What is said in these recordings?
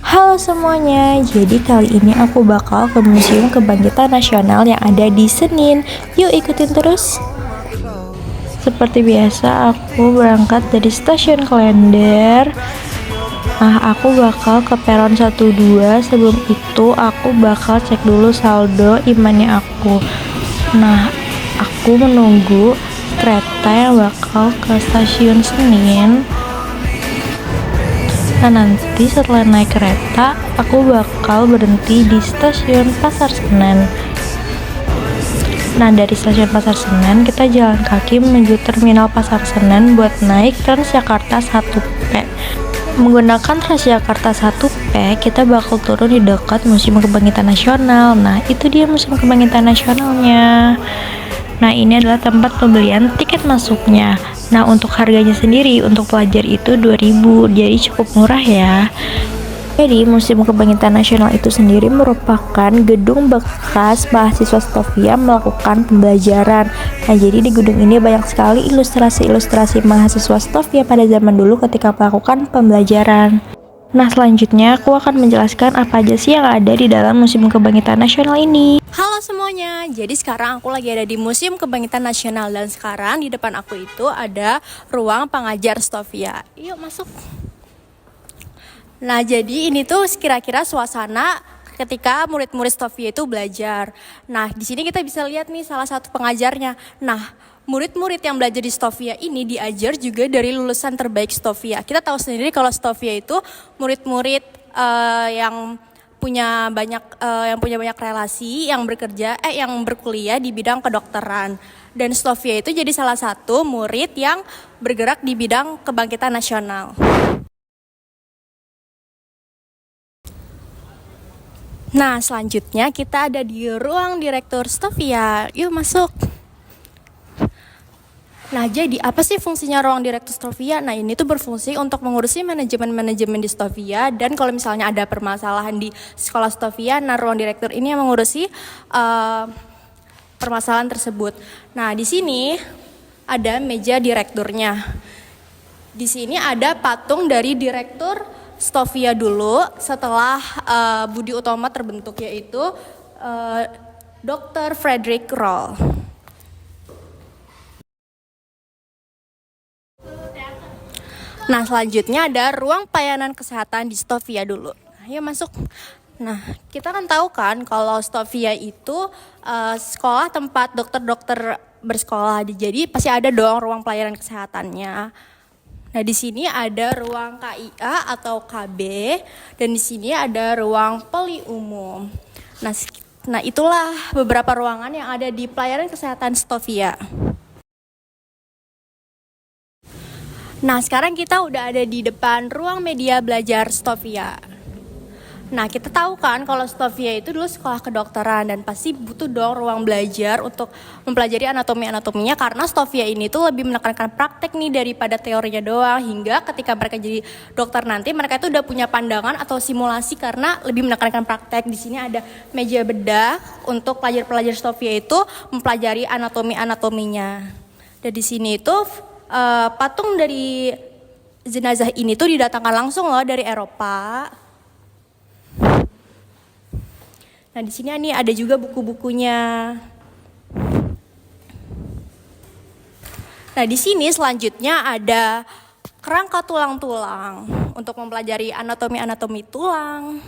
Halo semuanya, jadi kali ini aku bakal ke Museum Kebangkitan Nasional yang ada di Senin. Yuk ikutin terus. Seperti biasa, aku berangkat dari stasiun Klender. Nah, aku bakal ke peron 12. Sebelum itu, aku bakal cek dulu saldo imannya aku. Nah, aku menunggu kereta yang bakal ke stasiun Senin. Nah, nanti setelah naik kereta, aku bakal berhenti di stasiun Pasar Senen. Nah, dari stasiun Pasar Senen, kita jalan kaki menuju terminal Pasar Senen buat naik Transjakarta 1P. Menggunakan Transjakarta 1P, kita bakal turun di dekat Museum Kebangkitan Nasional. Nah, itu dia Museum Kebangkitan Nasionalnya. Nah, ini adalah tempat pembelian tiket masuknya. Nah, untuk harganya sendiri untuk pelajar itu 2.000, jadi cukup murah ya. Jadi, Museum Kebangkitan Nasional itu sendiri merupakan gedung bekas mahasiswa Stovia melakukan pembelajaran. Nah, jadi di gedung ini banyak sekali ilustrasi-ilustrasi mahasiswa Stovia pada zaman dulu ketika melakukan pembelajaran. Nah, selanjutnya aku akan menjelaskan apa aja sih yang ada di dalam Museum Kebangkitan Nasional ini. Halo semuanya, jadi sekarang aku lagi ada di Museum Kebangkitan Nasional dan sekarang di depan aku itu ada ruang pengajar Stovia. Yuk masuk. Nah, jadi ini tuh kira-kira suasana ketika murid-murid Stovia itu belajar. Nah, di sini kita bisa lihat nih salah satu pengajarnya. Nah, murid-murid yang belajar di Stovia ini diajar juga dari lulusan terbaik Stovia. Kita tahu sendiri kalau Stovia itu murid-murid yang punya banyak relasi, yang berkuliah di bidang kedokteran. Dan Stovia itu jadi salah satu murid yang bergerak di bidang kebangkitan nasional. Nah, selanjutnya kita ada di ruang direktur Stovia. Yuk masuk. Nah, jadi apa sih fungsinya ruang direktur Stovia? Nah, ini tuh berfungsi untuk mengurusi manajemen-manajemen di Stovia, dan kalau misalnya ada permasalahan di sekolah Stovia, nah ruang direktur ini yang mengurusi permasalahan tersebut. Nah, di sini ada meja direkturnya. Di sini ada patung dari direktur Stovia dulu setelah Budi Utomo terbentuk, yaitu Dr. Frederick Roll. Nah, selanjutnya ada ruang pelayanan kesehatan di Stovia dulu. Ayo masuk. Nah, kita kan tahu kan kalau Stovia itu sekolah tempat dokter-dokter bersekolah. Jadi pasti ada dong ruang pelayanan kesehatannya. Nah, di sini ada ruang KIA atau KB, dan di sini ada ruang poli umum. Nah, itulah beberapa ruangan yang ada di pelayanan kesehatan Stovia. Nah, sekarang kita udah ada di depan ruang media belajar Stovia. Nah, kita tahu kan kalau Stovia itu dulu sekolah kedokteran dan pasti butuh dong ruang belajar untuk mempelajari anatomi-anatominya, karena Stovia ini tuh lebih menekankan praktek nih daripada teorinya doang, hingga ketika mereka jadi dokter nanti mereka itu udah punya pandangan atau simulasi karena lebih menekankan praktek. Di sini ada meja bedah untuk pelajar-pelajar Stovia itu mempelajari anatomi-anatominya. Dan di sini itu patung dari jenazah ini tuh didatangkan langsung loh dari Eropa. Nah, di sini nih ada juga buku-bukunya. Nah, di sini selanjutnya ada kerangka tulang-tulang untuk mempelajari anatomi-anatomi tulang.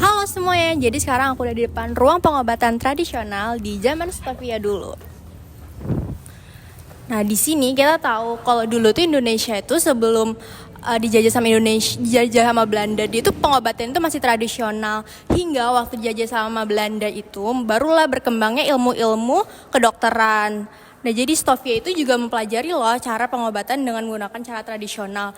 Halo semuanya, jadi sekarang aku udah di depan ruang pengobatan tradisional di zaman Stovia dulu. Nah, di sini kita tahu kalau dulu tuh Indonesia itu sebelum dijajah sama Belanda, dia itu pengobatan itu masih tradisional, hingga waktu dijajah sama Belanda itu barulah berkembangnya ilmu-ilmu kedokteran. Nah, jadi Stovia itu juga mempelajari loh cara pengobatan dengan menggunakan cara tradisional.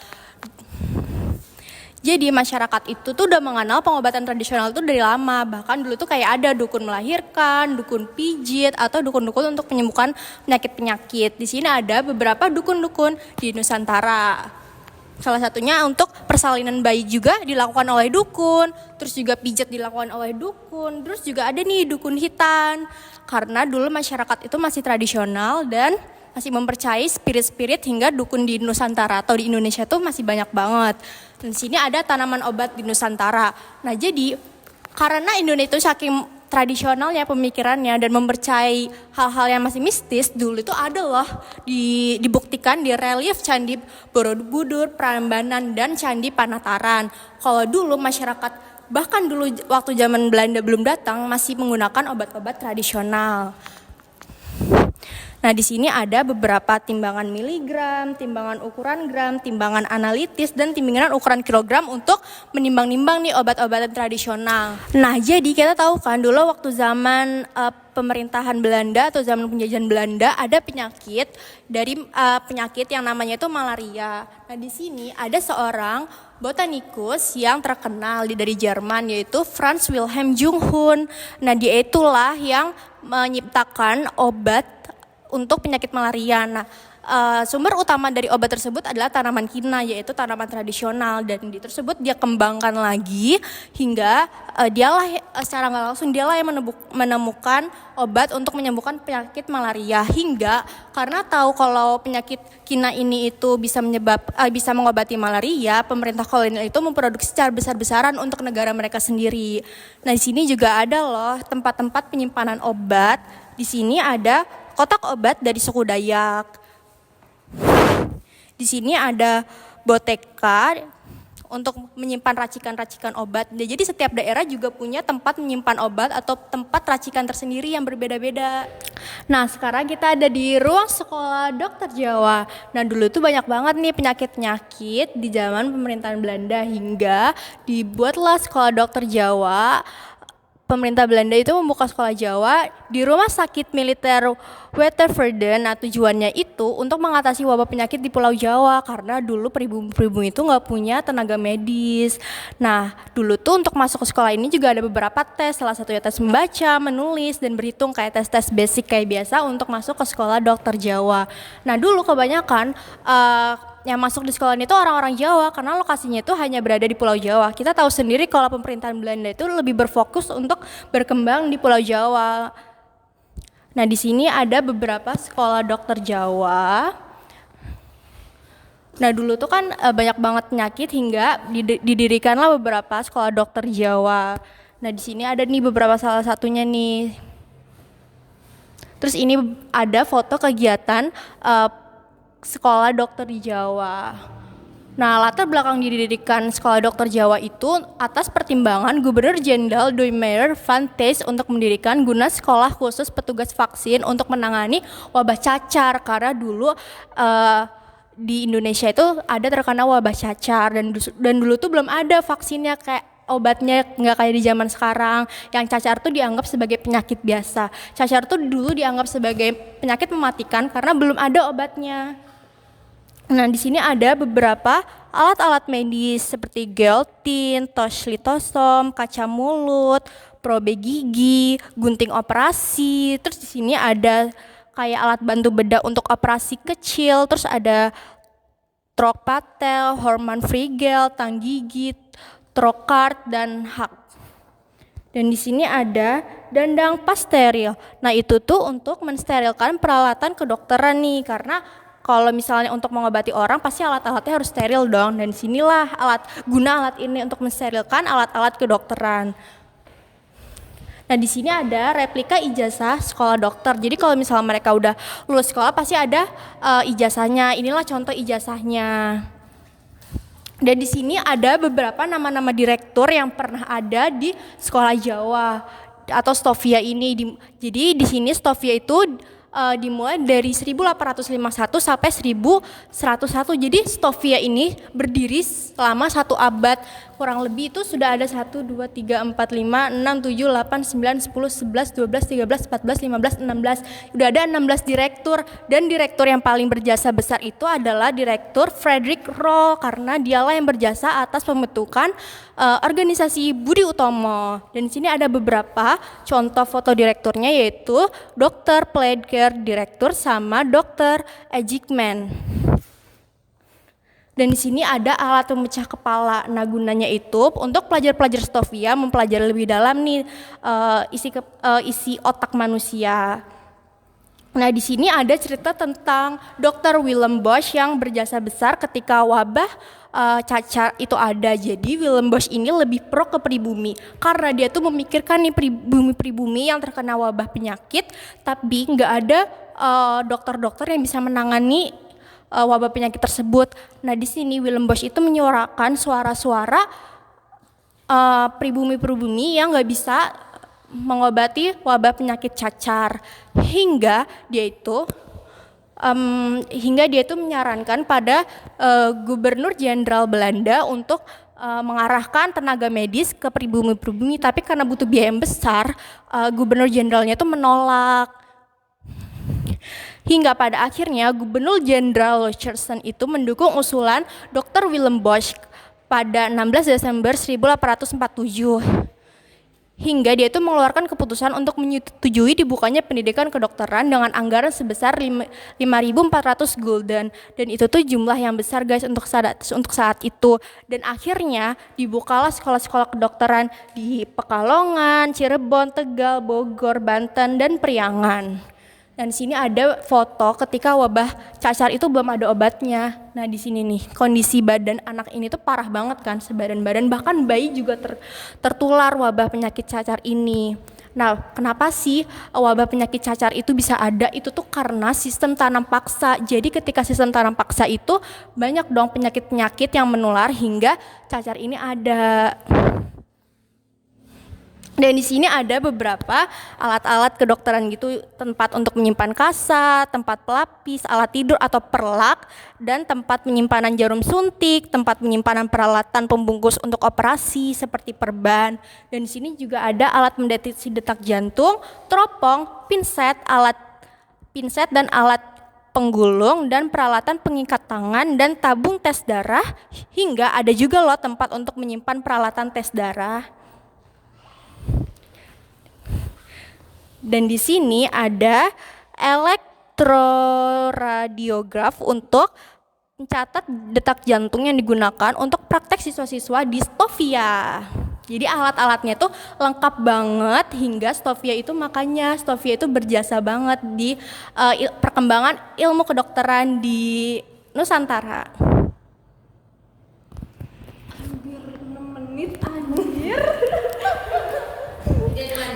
Jadi masyarakat itu tuh udah mengenal pengobatan tradisional itu dari lama. Bahkan dulu tuh kayak ada dukun melahirkan, dukun pijit, atau dukun-dukun untuk penyembuhan penyakit-penyakit. Di sini ada beberapa dukun-dukun di Nusantara. Salah satunya untuk persalinan bayi juga dilakukan oleh dukun, terus juga pijat dilakukan oleh dukun, terus juga ada nih dukun hitan. Karena dulu masyarakat itu masih tradisional dan masih mempercayai spirit-spirit hingga dukun di Nusantara atau di Indonesia tuh masih banyak banget. Dan di sini ada tanaman obat di Nusantara. Nah jadi karena Indonesia itu saking tradisionalnya pemikirannya dan mempercayai hal-hal yang masih mistis, dulu itu ada loh dibuktikan di relief Candi Borobudur, Prambanan, dan Candi Panataran. Kalau dulu masyarakat, bahkan dulu waktu zaman Belanda belum datang, masih menggunakan obat-obat tradisional. Nah, di sini ada beberapa timbangan miligram, timbangan ukuran gram, timbangan analitis, dan timbangan ukuran kilogram untuk menimbang-nimbang nih obat-obatan tradisional. Nah, jadi kita tahu kan dulu waktu zaman pemerintahan Belanda atau zaman penjajahan Belanda ada penyakit yang namanya itu malaria. Nah, di sini ada seorang botanikus yang terkenal dari Jerman yaitu Franz Wilhelm Junghun. Nah, dia itulah yang menciptakan obat untuk penyakit malaria. Nah, sumber utama dari obat tersebut adalah tanaman kina, yaitu tanaman tradisional, dan di tersebut dia kembangkan lagi hingga secara nggak langsung dialah yang menemukan obat untuk menyembuhkan penyakit malaria. Hingga karena tahu kalau penyakit kina ini itu bisa mengobati malaria, pemerintah kolonial itu memproduksi secara besar-besaran untuk negara mereka sendiri. Nah, di sini juga ada loh tempat-tempat penyimpanan obat. Di sini ada kotak obat dari suku Dayak. Di sini ada boteka untuk menyimpan racikan-racikan obat. Jadi setiap daerah juga punya tempat menyimpan obat atau tempat racikan tersendiri yang berbeda-beda. Nah, sekarang kita ada di ruang sekolah dokter Jawa. Nah, dulu tuh banyak banget nih penyakit-penyakit di zaman pemerintahan Belanda hingga dibuatlah sekolah dokter Jawa. Pemerintah Belanda itu membuka sekolah Jawa di rumah sakit militer Wetervoorde. Nah, tujuannya itu untuk mengatasi wabah penyakit di Pulau Jawa karena dulu pribumi itu nggak punya tenaga medis. Nah, dulu tuh untuk masuk ke sekolah ini juga ada beberapa tes, salah satunya tes membaca, menulis, dan berhitung kayak tes-tes basic kayak biasa untuk masuk ke sekolah dokter Jawa. Nah, dulu kebanyakan yang masuk di sekolah itu orang-orang Jawa karena lokasinya itu hanya berada di Pulau Jawa. Kita tahu sendiri kalau pemerintahan Belanda itu lebih berfokus untuk berkembang di Pulau Jawa. Nah, di sini ada beberapa sekolah dokter Jawa. Nah, dulu tuh kan banyak banget penyakit hingga didirikanlah beberapa sekolah dokter Jawa. Nah, di sini ada nih beberapa, salah satunya nih. Terus ini ada foto kegiatan sekolah dokter di Jawa. Nah, latar belakang didirikan sekolah dokter Jawa itu atas pertimbangan Gubernur Jenderal Doumer van Tees untuk mendirikan guna sekolah khusus petugas vaksin untuk menangani wabah cacar karena dulu di Indonesia itu ada terkena wabah cacar dan dulu tuh belum ada vaksinnya kayak obatnya, nggak kayak di zaman sekarang yang cacar tuh dianggap sebagai penyakit biasa. Cacar tuh dulu dianggap sebagai penyakit mematikan karena belum ada obatnya. Nah, di sini ada beberapa alat-alat medis seperti guillotine, tos litosom, kaca mulut, probe gigi, gunting operasi. Terus di sini ada kayak alat bantu bedah untuk operasi kecil. Terus ada trok patel, hormon frigel, tang gigit, trokard, dan hak. Dan di sini ada dandang pas steril. Nah, itu tuh untuk mensterilkan peralatan kedokteran nih karena kalau misalnya untuk mengobati orang pasti alat-alatnya harus steril dong, dan sinilah alat ini untuk mensterilkan alat-alat kedokteran. Nah, di sini ada replika ijazah sekolah dokter. Jadi kalau misalnya mereka udah lulus sekolah pasti ada ijazahnya. Inilah contoh ijazahnya. Dan di sini ada beberapa nama-nama direktur yang pernah ada di sekolah Jawa atau Stovia ini. Jadi di sini Stovia itu dimulai dari 1851 sampai 1101. Jadi Stovia ini berdiri selama 1 abad. Kurang lebih itu sudah ada 1, 2, 3, 4, 5, 6, 7, 8, 9, 10, 11, 12, 13, 14, 15, 16. Udah ada 16 direktur, dan direktur yang paling berjasa besar itu adalah Direktur Frederick Roll karena dialah yang berjasa atas pembentukan organisasi Budi Utomo. Dan di sini ada beberapa contoh foto direkturnya yaitu Dr. Pledger direktur sama Dr. Ejikman. Dan di sini ada alat pemecah kepala. Nah, gunanya itu untuk pelajar-pelajar Stovia mempelajari lebih dalam nih isi otak manusia. Nah, di sini ada cerita tentang Dr. Willem Bosch yang berjasa besar ketika wabah cacar itu ada. Jadi Willem Bosch ini lebih pro ke pribumi karena dia tuh memikirkan nih pribumi yang terkena wabah penyakit, tapi nggak ada dokter-dokter yang bisa menangani wabah penyakit tersebut. Nah, di sini Willem Bosch itu menyuarakan suara-suara pribumi-pribumi yang nggak bisa mengobati wabah penyakit cacar, hingga dia itu menyarankan pada Gubernur Jenderal Belanda untuk mengarahkan tenaga medis ke pribumi-pribumi, tapi karena butuh biaya yang besar, Gubernur Jenderalnya itu menolak. Hingga pada akhirnya Gubernur Jenderal Loschersen itu mendukung usulan Dr. Willem Bosch pada 16 Desember 1847. Hingga dia itu mengeluarkan keputusan untuk menyetujui dibukanya pendidikan kedokteran dengan anggaran sebesar 5.400 gulden. Dan itu tuh jumlah yang besar guys untuk saat itu. Dan akhirnya dibukalah sekolah-sekolah kedokteran di Pekalongan, Cirebon, Tegal, Bogor, Banten, dan Priangan. Dan di sini ada foto ketika wabah cacar itu belum ada obatnya. Nah, di sini nih kondisi badan anak ini tuh parah banget kan, sebadan-badan, bahkan bayi juga tertular wabah penyakit cacar ini. Nah, kenapa sih wabah penyakit cacar itu bisa ada? Itu tuh karena sistem tanam paksa. Jadi ketika sistem tanam paksa itu banyak dong penyakit-penyakit yang menular hingga cacar ini ada. Dan di sini ada beberapa alat-alat kedokteran gitu, tempat untuk menyimpan kasa, tempat pelapis, alat tidur atau perlak, dan tempat penyimpanan jarum suntik, tempat penyimpanan peralatan pembungkus untuk operasi seperti perban. Dan di sini juga ada alat mendeteksi detak jantung, teropong, pinset dan alat penggulung dan peralatan pengikat tangan dan tabung tes darah, hingga ada juga loh tempat untuk menyimpan peralatan tes darah. Dan di sini ada elektroradiograf untuk mencatat detak jantung yang digunakan untuk praktek siswa-siswa di Stovia. Jadi alat-alatnya tuh lengkap banget hingga Stovia itu berjasa banget di perkembangan ilmu kedokteran di Nusantara. Hampir 6 menit anjir.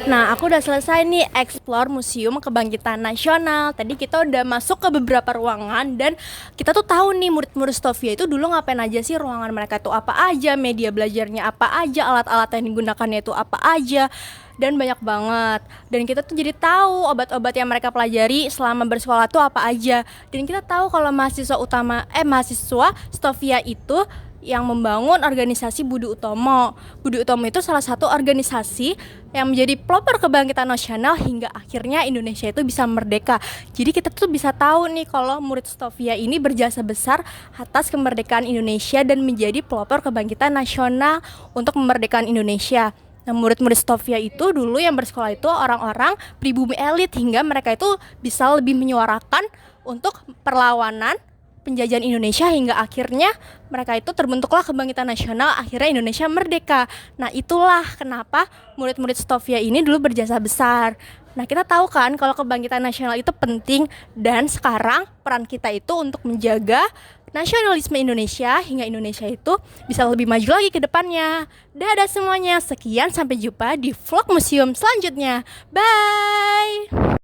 Nah, aku udah selesai nih explore Museum Kebangkitan Nasional. Tadi kita udah masuk ke beberapa ruangan dan kita tuh tahu nih murid-murid Stovia itu dulu ngapain aja sih, ruangan mereka itu apa aja, media belajarnya apa aja, alat-alat yang digunakannya itu apa aja, dan banyak banget. Dan kita tuh jadi tahu obat-obat yang mereka pelajari selama bersekolah tuh apa aja. Dan kita tahu kalau mahasiswa Stovia itu yang membangun organisasi Budi Utomo. Budi Utomo itu salah satu organisasi yang menjadi pelopor kebangkitan nasional hingga akhirnya Indonesia itu bisa merdeka. Jadi kita tuh bisa tahu nih kalau murid Stovia ini berjasa besar atas kemerdekaan Indonesia dan menjadi pelopor kebangkitan nasional untuk memerdekakan Indonesia. Nah, murid-murid Stovia itu dulu yang bersekolah itu orang-orang pribumi elit hingga mereka itu bisa lebih menyuarakan untuk perlawanan penjajahan Indonesia hingga akhirnya mereka itu terbentuklah kebangkitan nasional, akhirnya Indonesia merdeka. Nah, itulah kenapa murid-murid Stovia ini dulu berjasa besar. Nah, kita tahu kan kalau kebangkitan nasional itu penting dan sekarang peran kita itu untuk menjaga nasionalisme Indonesia hingga Indonesia itu bisa lebih maju lagi ke depannya. Dadah semuanya, sekian, sampai jumpa di vlog museum selanjutnya. Bye!